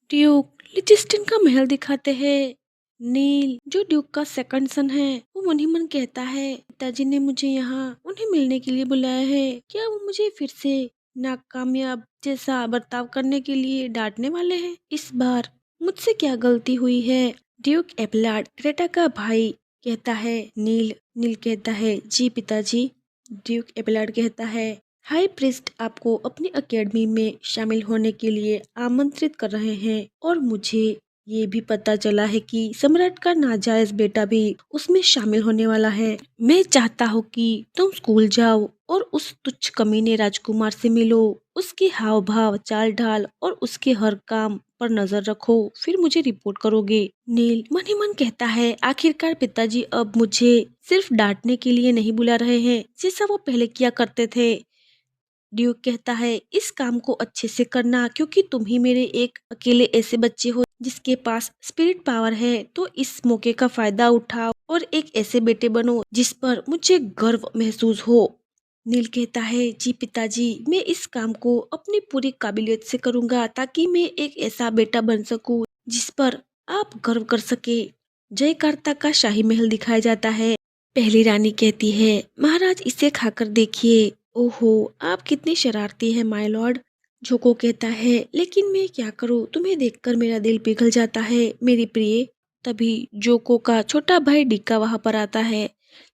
Duke लिचिस्टन का महल दिखाते हैं। नील जो ड्यूक का सेकंड सन है वो मन ही मन कहता है, पिताजी ने मुझे यहाँ उन्हें मिलने के लिए बुलाया है। क्या वो मुझे फिर से नाकामयाब जैसा बर्ताव करने के लिए डांटने वाले हैं? इस बार मुझसे क्या गलती हुई है? ड्यूक एबलार्ड ग्रेटा का भाई कहता है। नील नील कहता है, जी पिताजी। ड्यूक एबलार्ड कहता है, हाई प्रीस्ट आपको अपनी एकेडमी में शामिल होने के लिए आमंत्रित कर रहे हैं और मुझे ये भी पता चला है कि सम्राट का नाजायज बेटा भी उसमें शामिल होने वाला है। मैं चाहता हूँ कि तुम स्कूल जाओ और उस तुच्छ कमीने राजकुमार से मिलो, उसके हाव भाव चाल ढाल और उसके हर काम पर नजर रखो, फिर मुझे रिपोर्ट करोगे। नील मन ही मन कहता है, आखिरकार पिताजी अब मुझे सिर्फ डांटने के लिए नहीं बुला रहे हैं जैसा वो पहले किया करते थे। ड्यूक कहता है, इस काम को अच्छे से करना, क्योंकि तुम ही मेरे एक अकेले ऐसे बच्चे हो जिसके पास स्पिरिट पावर है। तो इस मौके का फायदा उठाओ और एक ऐसे बेटे बनो जिस पर मुझे गर्व महसूस हो। नील कहता है, जी पिताजी, मैं इस काम को अपनी पूरी काबिलियत से करूंगा ताकि मैं एक ऐसा बेटा बन सकूं जिस पर आप गर्व कर सके। जयकार्ता का शाही महल दिखाया जाता है। पहली रानी कहती है, महाराज इसे खाकर देखिए। ओहो, आप कितनी शरारती है माय लॉर्ड। जोको कहता है, लेकिन मैं क्या करूं, तुम्हें देखकर मेरा दिल पिघल जाता है मेरी प्रिय। तभी जोको का छोटा भाई डिका वहां पर आता है।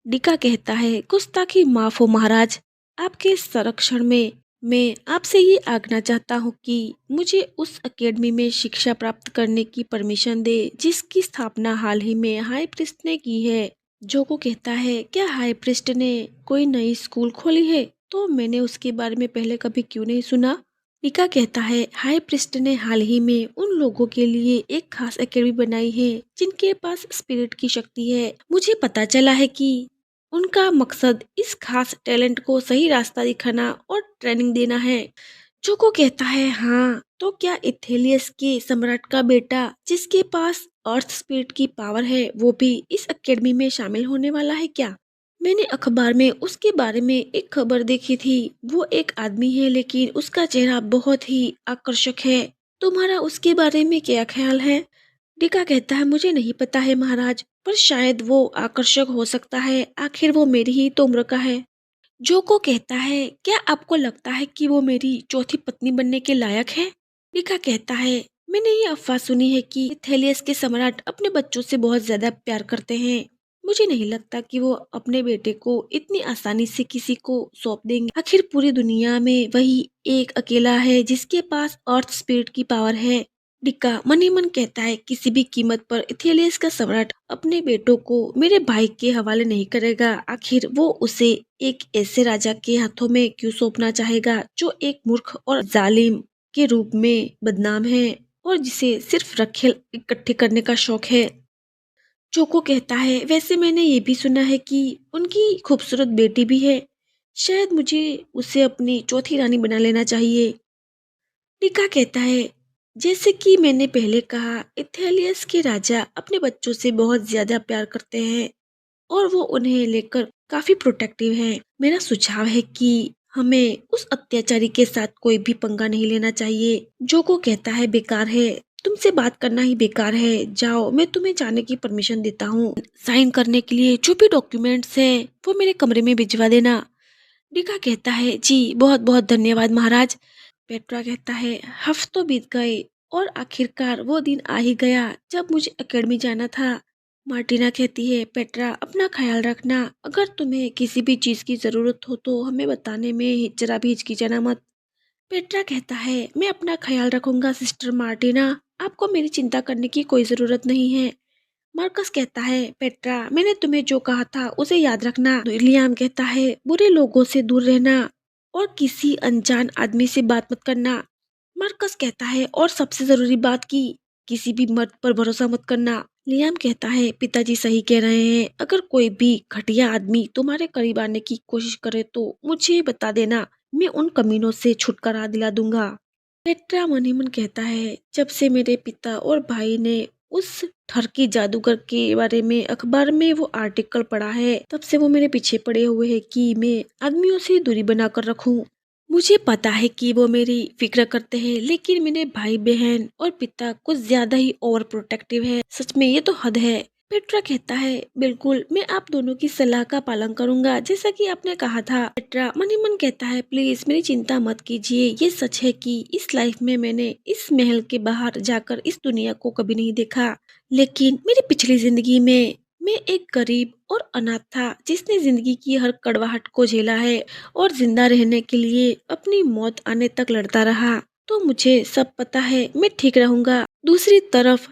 डिका कहता है, गुस्ताखी माफ हो महाराज, आपके संरक्षण में मैं आपसे ये आज्ञा चाहता हूँ कि मुझे उस एकेडमी में शिक्षा प्राप्त करने की परमिशन दे जिसकी स्थापना हाल ही में हाई प्रीस्ट ने की है। जोको कहता है, क्या हाई प्रीस्ट ने कोई नई स्कूल खोली है? तो मैंने उसके बारे में पहले कभी क्यों नहीं सुना? पिका कहता है, हाई प्रीस्ट ने हाल ही में उन लोगों के लिए एक खास एकेडमी बनाई है जिनके पास स्पिरिट की शक्ति है। मुझे पता चला है कि उनका मकसद इस खास टैलेंट को सही रास्ता दिखाना और ट्रेनिंग देना है। जोको कहता है, हाँ, तो क्या इथेलियस के सम्राट का बेटा जिसके पास अर्थ स्पिरिट की पावर है वो भी इस एकेडमी में शामिल होने वाला है क्या? मैंने अखबार में उसके बारे में एक खबर देखी थी। वो एक आदमी है लेकिन उसका चेहरा बहुत ही आकर्षक है। तुम्हारा उसके बारे में क्या ख्याल है? डिका कहता है, मुझे नहीं पता है महाराज, पर शायद वो आकर्षक हो सकता है, आखिर वो मेरी ही तो उम्र का है। जोको कहता है, क्या आपको लगता है कि वो मेरी चौथी पत्नी बनने के लायक है? डिका कहता है, मैंने ये अफवाह सुनी है कि थेलियस के सम्राट अपने बच्चों से बहुत ज्यादा प्यार करते हैं। मुझे नहीं लगता कि वो अपने बेटे को इतनी आसानी से किसी को सौंप देंगे। आखिर पूरी दुनिया में वही एक अकेला है जिसके पास अर्थ स्पिरिट की पावर है। डिक्का मन ही मन कहता है, किसी भी कीमत पर इथेलियस का सम्राट अपने बेटों को मेरे भाई के हवाले नहीं करेगा। आखिर वो उसे एक ऐसे राजा के हाथों में क्यों सौंपना चाहेगा जो एक मूर्ख और जालिम के रूप में बदनाम है और जिसे सिर्फ रखेल इकट्ठे करने का शौक है। चोको कहता है, वैसे मैंने ये भी सुना है कि उनकी खूबसूरत बेटी भी है। शायद मुझे उसे अपनी चौथी रानी बना लेना चाहिए। टीका कहता है, जैसे कि मैंने पहले कहा, इथेलियस के राजा अपने बच्चों से बहुत ज्यादा प्यार करते हैं और वो उन्हें लेकर काफी प्रोटेक्टिव हैं। मेरा सुझाव है कि हमें उस अत्याचारी के साथ कोई भी पंगा नहीं लेना चाहिए। जोको कहता है, बेकार है, तुमसे बात करना ही बेकार है। जाओ, मैं तुम्हें जाने की परमिशन देता हूँ। साइन करने के लिए जो भी डॉक्यूमेंट्स हैं वो मेरे कमरे में भिजवा देना। डिका कहता है, जी बहुत बहुत धन्यवाद महाराज। पेट्रा कहता है, हफ्तों बीत गए और आखिरकार वो दिन आ ही गया जब मुझे एकेडमी जाना था। मार्टिना कहती है, पेट्रा अपना ख्याल रखना, अगर तुम्हें किसी भी चीज की जरूरत हो तो हमें बताने में जरा भी हिचकिचाना मत। पेट्रा कहता है, मैं अपना ख्याल रखूंगा सिस्टर मार्टिना, आपको मेरी चिंता करने की कोई जरूरत नहीं है। मार्कस कहता है, पेट्रा मैंने तुम्हें जो कहा था उसे याद रखना। लियाम कहता है, बुरे लोगों से दूर रहना और किसी अनजान आदमी से बात मत करना। मार्कस कहता है, और सबसे जरूरी बात की किसी भी मर्द पर भरोसा मत करना। लियाम कहता है, पिताजी सही कह रहे हैं, अगर कोई भी घटिया आदमी तुम्हारे करीब आने की कोशिश करे तो मुझे बता देना, मैं उन कमीनों से छुटकारा दिला दूंगा। पेट्रा मन ही मन कहता है, जब से मेरे पिता और भाई ने उस ठरकी जादूगर के बारे में अखबार में वो आर्टिकल पढ़ा है, तब से वो मेरे पीछे पड़े हुए हैं कि मैं आदमियों से दूरी बनाकर रखूं। मुझे पता है कि वो मेरी फिक्र करते हैं, लेकिन मेरे भाई बहन और पिता कुछ ज्यादा ही ओवर प्रोटेक्टिव है। सच में ये तो हद है। पेट्रा कहता है, बिल्कुल मैं आप दोनों की सलाह का पालन करूंगा, जैसा कि आपने कहा था। पेट्रा मन ही मन कहता है, प्लीज मेरी चिंता मत कीजिए। ये सच है कि इस लाइफ में मैंने इस महल के बाहर जाकर इस दुनिया को कभी नहीं देखा, लेकिन मेरी पिछली जिंदगी में मैं एक गरीब और अनाथ था, जिसने जिंदगी की हर कड़वाहट को झेला है और जिंदा रहने के लिए अपनी मौत आने तक लड़ता रहा। तो मुझे सब पता है, मैं ठीक रहूंगा। दूसरी तरफ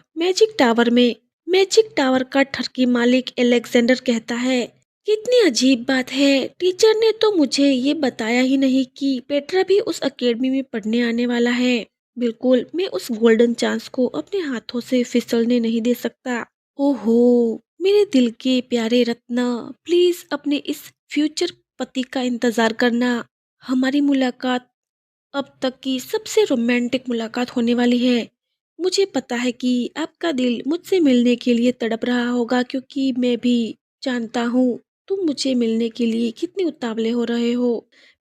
मैजिक टावर का ठरकी मालिक एलेक्जेंडर कहता है, कितनी अजीब बात है, टीचर ने तो मुझे ये बताया ही नहीं कि पेट्रा भी उस एकेडमी में पढ़ने आने वाला है। बिल्कुल मैं उस गोल्डन चांस को अपने हाथों से फिसलने नहीं दे सकता। ओहो, मेरे दिल के प्यारे रत्ना, प्लीज अपने इस फ्यूचर पति का इंतजार करना। हमारी मुलाकात अब तक की सबसे रोमांटिक मुलाकात होने वाली है। मुझे पता है कि आपका दिल मुझसे मिलने के लिए तड़प रहा होगा, क्योंकि मैं भी जानता हूँ तुम मुझे मिलने के लिए कितने उतावले हो रहे हो।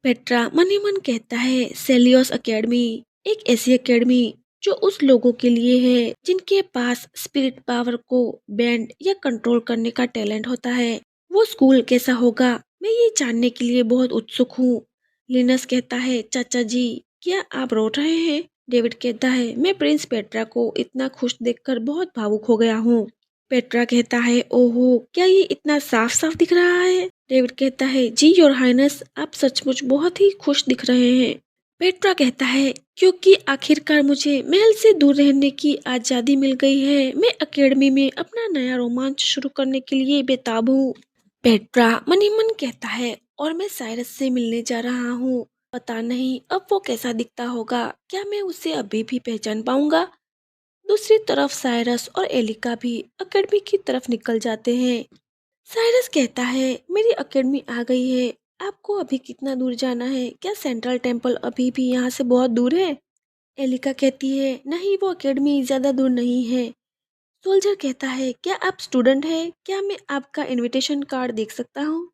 पेट्रा मन ही मन कहता है, सेलियोस एकेडमी एक ऐसी एकेडमी जो उस लोगों के लिए है जिनके पास स्पिरिट पावर को बैंड या कंट्रोल करने का टैलेंट होता है। वो स्कूल कैसा होगा, मैं ये जानने के लिए बहुत उत्सुक हूँ। लिनस कहता है, चाचा जी क्या आप रो रहे हैं? डेविड कहता है, मैं प्रिंस पेट्रा को इतना खुश देखकर बहुत भावुक हो गया हूँ। पेट्रा कहता है, ओहो क्या ये इतना साफ साफ दिख रहा है? डेविड कहता है, जी योर हाइनेस, आप सचमुच बहुत ही खुश दिख रहे हैं। पेट्रा कहता है, क्योंकि आखिरकार मुझे महल से दूर रहने की आजादी मिल गई है। मैं एकेडमी में अपना नया रोमांच शुरू करने के लिए बेताब हूँ। पेट्रा मन ही मन कहता है, और मैं साइरस से मिलने जा रहा हूँ। पता नहीं अब वो कैसा दिखता होगा, क्या मैं उसे अभी भी पहचान पाऊंगा? दूसरी तरफ साइरस और एलिका भी एकेडमी की तरफ निकल जाते हैं। साइरस कहता है, मेरी एकेडमी आ गई है। आपको अभी कितना दूर जाना है? क्या सेंट्रल टेम्पल अभी भी यहाँ से बहुत दूर है? एलिका कहती है, नहीं वो एकेडमी ज्यादा दूर नहीं है। सोल्जर कहता है, क्या आप स्टूडेंट हैं? क्या मैं आपका इनविटेशन कार्ड देख सकता हूँ?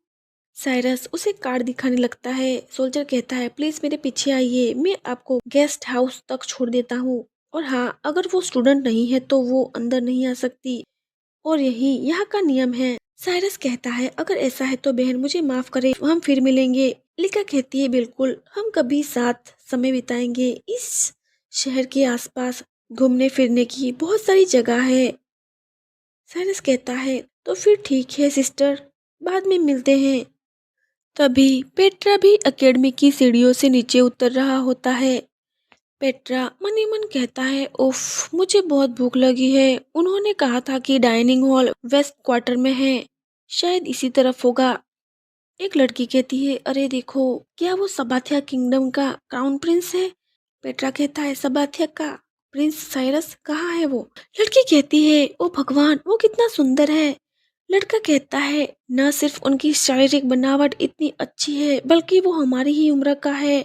साइरस उसे कार्ड दिखाने लगता है। सोल्जर कहता है, प्लीज मेरे पीछे आइए, मैं आपको गेस्ट हाउस तक छोड़ देता हूँ। और हाँ, अगर वो स्टूडेंट नहीं है तो वो अंदर नहीं आ सकती, और यही यहाँ का नियम है। साइरस कहता है, अगर ऐसा है तो बहन मुझे माफ करे, हम फिर मिलेंगे। लिका कहती है, बिल्कुल हम कभी साथ समय बिताएंगे। इस शहर के आसपास घूमने फिरने की बहुत सारी जगह है। साइरस कहता है, तो फिर ठीक है सिस्टर, बाद में मिलते हैं। तभी पेट्रा भी एकेडमी की सीढ़ियों से नीचे उतर रहा होता है। पेट्रा मन ही मन कहता है, उफ मुझे बहुत भूख लगी है। उन्होंने कहा था कि डाइनिंग हॉल वेस्ट क्वार्टर में है, शायद इसी तरफ होगा। एक लड़की कहती है, अरे देखो, क्या वो सबाथिया किंगडम का क्राउन प्रिंस है? पेट्रा कहता है, सबाथिया का प्रिंस साइरस कहाँ है वो? लड़की कहती है, ओ भगवान वो कितना सुंदर है। लड़का कहता है, न सिर्फ उनकी शारीरिक बनावट इतनी अच्छी है, बल्कि वो हमारी ही उम्र का है।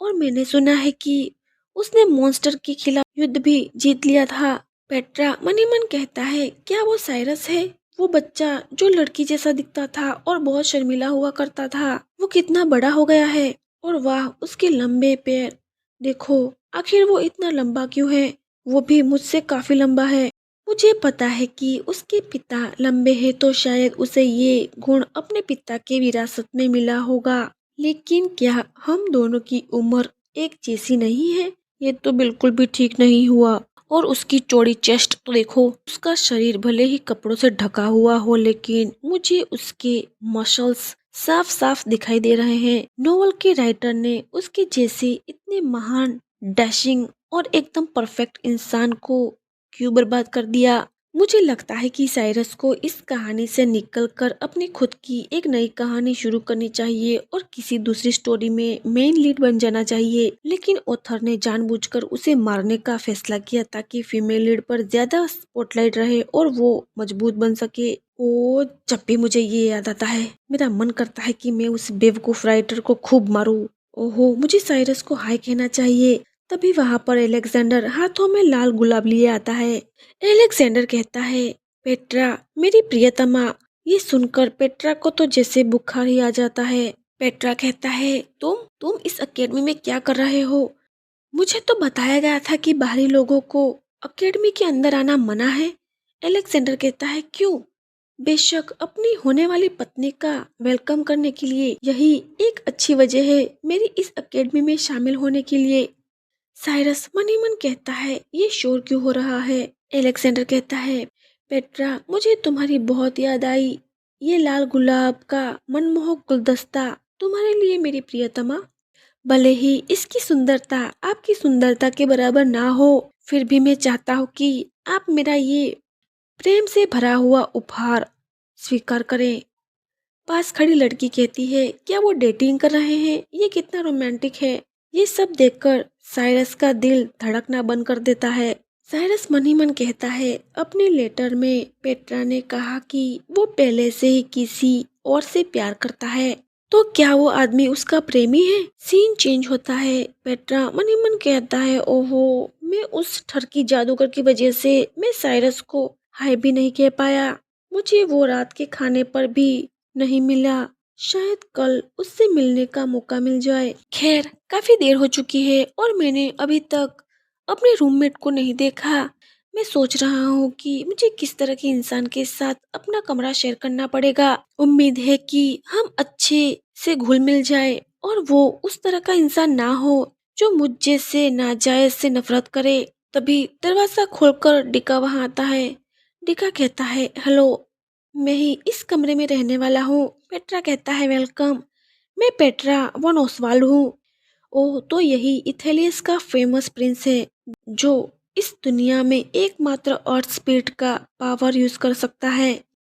और मैंने सुना है कि उसने मॉन्स्टर के खिलाफ युद्ध भी जीत लिया था। पेट्रा मन ही मन कहता है, क्या वो साइरस है? वो बच्चा जो लड़की जैसा दिखता था और बहुत शर्मिला हुआ करता था, वो कितना बड़ा हो गया है। और वाह उसके लंबे पैर, देखो आखिर वो इतना लंबा क्यों है? वो भी मुझसे काफी लंबा है। मुझे पता है कि उसके पिता लंबे हैं, तो शायद उसे ये गुण अपने पिता के विरासत में मिला होगा। लेकिन क्या हम दोनों की उम्र एक जैसी नहीं है? ये तो बिल्कुल भी ठीक नहीं हुआ। और उसकी चौड़ी चेस्ट तो देखो, उसका शरीर भले ही कपड़ों से ढका हुआ हो, लेकिन मुझे उसके मसल्स साफ साफ दिखाई दे रहे हैं। नोवेल के राइटर ने उसके जैसे इतने महान, डैशिंग और एकदम परफेक्ट इंसान को क्यों बर्बाद कर दिया? मुझे लगता है कि साइरस को इस कहानी से निकलकर अपनी खुद की एक नई कहानी शुरू करनी चाहिए और किसी दूसरी स्टोरी में मेन लीड बन जाना चाहिए। लेकिन ऑथर ने जानबूझकर उसे मारने का फैसला किया ताकि फीमेल लीड पर ज्यादा स्पॉटलाइट रहे और वो मजबूत बन सके। ओ, जब भी मुझे ये याद आता है, मेरा मन करता है कि मैं उस बेवकूफ राइटर को खूब मारूं। ओहो, मुझे साइरस को हाय कहना चाहिए। तभी वहां पर एलेक्जेंडर हाथों में लाल गुलाब लिए आता है। एलेक्जेंडर कहता है, पेट्रा मेरी प्रियतमा। ये सुनकर पेट्रा को तो जैसे बुखार ही आ जाता है। पेट्रा कहता है, तुम इस अकेडमी में क्या कर रहे हो? मुझे तो बताया गया था कि बाहरी लोगों को अकेडमी के अंदर आना मना है। एलेक्जेंडर कहता है, क्यों? बेशक अपनी होने वाली पत्नी का वेलकम करने के लिए यही एक अच्छी वजह है मेरी इस अकेडमी में शामिल होने के लिए। साइरस मन ही मन कहता है, ये शोर क्यों हो रहा है? एलेक्जेंडर कहता है, पेट्रा मुझे तुम्हारी बहुत याद आई। ये लाल गुलाब का मनमोहक गुलदस्ता तुम्हारे लिए मेरी प्रियतमा। भले ही इसकी सुंदरता आपकी सुंदरता के बराबर ना हो, फिर भी मैं चाहता हूँ कि आप मेरा ये प्रेम से भरा हुआ उपहार स्वीकार करें। पास खड़ी लड़की कहती है, क्या वो डेटिंग कर रहे हैं? ये कितना रोमांटिक है। ये सब देखकर साइरस का दिल धड़कना बंद कर देता है। साइरस मन ही मन कहता है, अपने लेटर में पेट्रा ने कहा कि वो पहले से ही किसी और से प्यार करता है, तो क्या वो आदमी उसका प्रेमी है? सीन चेंज होता है। पेट्रा मन ही मन कहता है, ओहो, मैं उस ठरकी जादूगर की वजह से मैं साइरस को हाय भी नहीं कह पाया। मुझे वो रात के खाने पर भी नहीं मिला। शायद कल उससे मिलने का मौका मिल जाए। खैर, काफी देर हो चुकी है और मैंने अभी तक अपने रूममेट को नहीं देखा। मैं सोच रहा हूँ कि मुझे किस तरह के इंसान के साथ अपना कमरा शेयर करना पड़ेगा। उम्मीद है कि हम अच्छे से घुल मिल जाए और वो उस तरह का इंसान ना हो जो मुझ जैसे नाजायज से नफरत करे। तभी दरवाजा खोलकर डिका वहां आता है। डिका कहता है, हेलो, मैं ही इस कमरे में रहने वाला हूँ। पेट्रा कहता है, वेलकम, मैं पेट्रा वन ओसवाल्ड हूँ। ओह, तो यही इथेलियस का फेमस प्रिंस है जो इस दुनिया में एकमात्र अर्थ स्पिरिट का पावर यूज कर सकता है।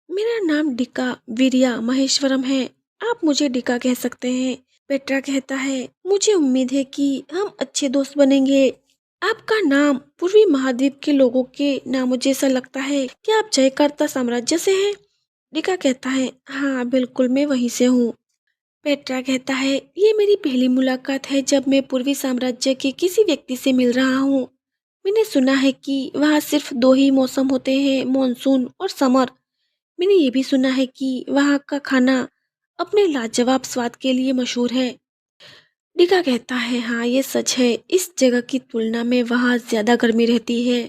मेरा नाम डिका वीरिया महेश्वरम है। आप मुझे डिका कह सकते हैं। पेट्रा कहता है, मुझे उम्मीद है कि हम अच्छे दोस्त बनेंगे। आपका नाम पूर्वी महाद्वीप के लोगों के नामों जैसा लगता है। क्या आप जयकर्ता साम्राज्य से हैं? डिका कहता है, हाँ बिल्कुल, मैं वहीं से हूँ। पेट्रा कहता है, ये मेरी पहली मुलाकात है जब मैं पूर्वी साम्राज्य के किसी व्यक्ति से मिल रहा हूँ। मैंने सुना है कि वहाँ सिर्फ दो ही मौसम होते हैं, मॉनसून और समर। मैंने ये भी सुना है कि वहाँ का खाना अपने लाजवाब स्वाद के लिए मशहूर है। डिका कहता है, हाँ ये सच है, इस जगह की तुलना में वहाँ ज्यादा गर्मी रहती है।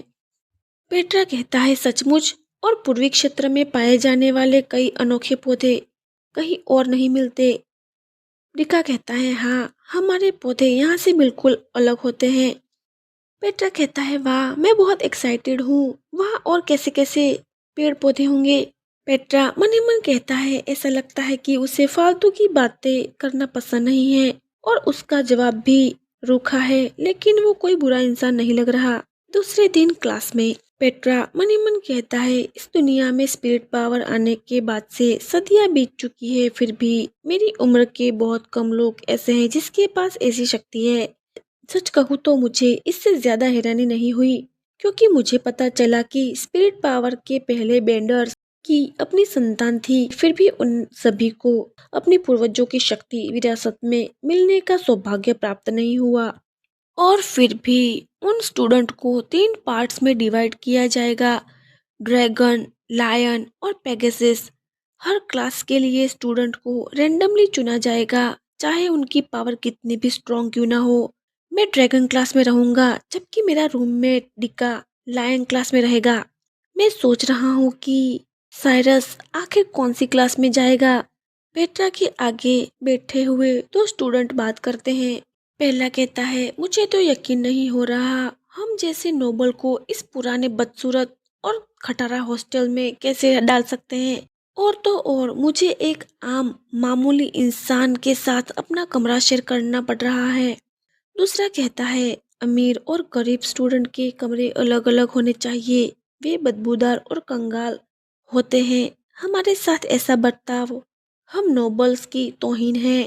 पेट्रा कहता है, सचमुच? और पूर्वी क्षेत्र में पाए जाने वाले कई अनोखे पौधे कहीं और नहीं मिलते? डिका कहता है, हाँ, हमारे पौधे यहाँ से बिल्कुल अलग होते हैं। पेट्रा कहता है, वाह, मैं बहुत एक्साइटेड हूँ। वहाँ और कैसे कैसे पेड़ पौधे होंगे? पेट्रा मन ही मन कहता है, ऐसा लगता है कि उसे फालतू की बातें करना पसंद नहीं है और उसका जवाब भी रूखा है, लेकिन वो कोई बुरा इंसान नहीं लग रहा। दूसरे दिन क्लास में पेट्रा मन ही मन कहता है, इस दुनिया में स्पिरिट पावर आने के बाद से सदियां बीत चुकी है, फिर भी मेरी उम्र के बहुत कम लोग ऐसे हैं जिसके पास ऐसी शक्ति है। सच कहूँ तो मुझे इससे ज्यादा हैरानी नहीं हुई, क्योंकि मुझे पता चला कि स्पिरिट पावर के पहले बेंडर्स की अपनी संतान थी, फिर भी उन सभी को अपने पूर्वजों की शक्ति विरासत में मिलने का सौभाग्य प्राप्त नहीं हुआ। और फिर भी उन स्टूडेंट को तीन पार्ट्स में डिवाइड किया जाएगा, ड्रैगन, लायन और पेगासस। हर क्लास के लिए स्टूडेंट को रैंडमली चुना जाएगा, चाहे उनकी पावर कितनी भी स्ट्रॉन्ग क्यों ना हो। मैं ड्रैगन क्लास में रहूंगा, जबकि मेरा रूममेट डिका लायन क्लास में रहेगा। मैं सोच रहा हूँ कि साइरस आखिर कौन सी क्लास में जाएगा। पेट्रा के आगे बैठे हुए दो स्टूडेंट बात करते हैं। पहला कहता है, मुझे तो यकीन नहीं हो रहा हम जैसे नोबल को इस पुराने बदसूरत और खटारा हॉस्टल में कैसे डाल सकते हैं। और तो और मुझे एक आम मामूली इंसान के साथ अपना कमरा शेयर करना पड़ रहा है। दूसरा कहता है, अमीर और गरीब स्टूडेंट के कमरे अलग अलग होने चाहिए। वे बदबूदार और कंगाल होते हैं। हमारे साथ ऐसा बर्ताव हम नोबल्स की तौहीन है।